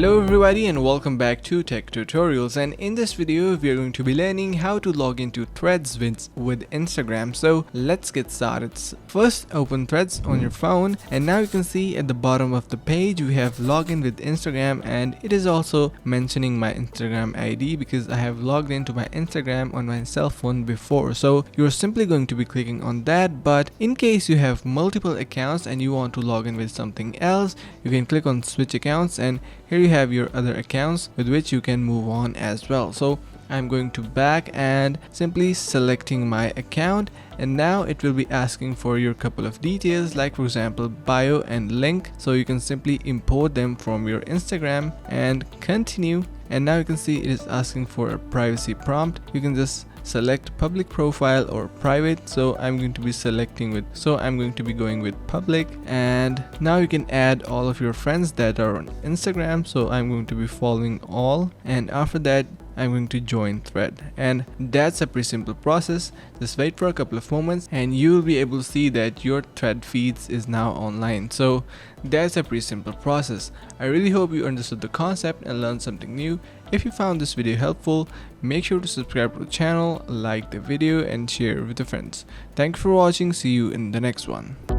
Hello everybody and welcome back to Tech Tutorials, and in this video we are going to be learning how to log into Threads with Instagram. So let's get started. First open Threads on your phone, and now you can see at the bottom of the page we have login with Instagram, and it is also mentioning my Instagram ID because I have logged into my Instagram on my cell phone before. So you're simply going to be clicking on that, but in case you have multiple accounts and you want to log in with something else, you can click on switch accounts, and here you have your other accounts with which you can move on as well. So I'm going to back and simply selecting my account, and now it will be asking for your couple of details, like for example bio and link. So you can simply import them from your Instagram and continue, and now you can see it is asking for a privacy prompt. You can just select public profile or private, so I'm going to be going with public. And now you can add all of your friends that are on Instagram, so I'm going to be following all, and after that I'm going to join thread. And that's a pretty simple process. Just wait for a couple of moments and you will be able to see that your thread feeds is now online. So that's a pretty simple process. I really hope you understood the concept and learned something new. If you found this video helpful, make sure to subscribe to the channel, like the video and share with your friends. Thank you for watching. See you in the next one.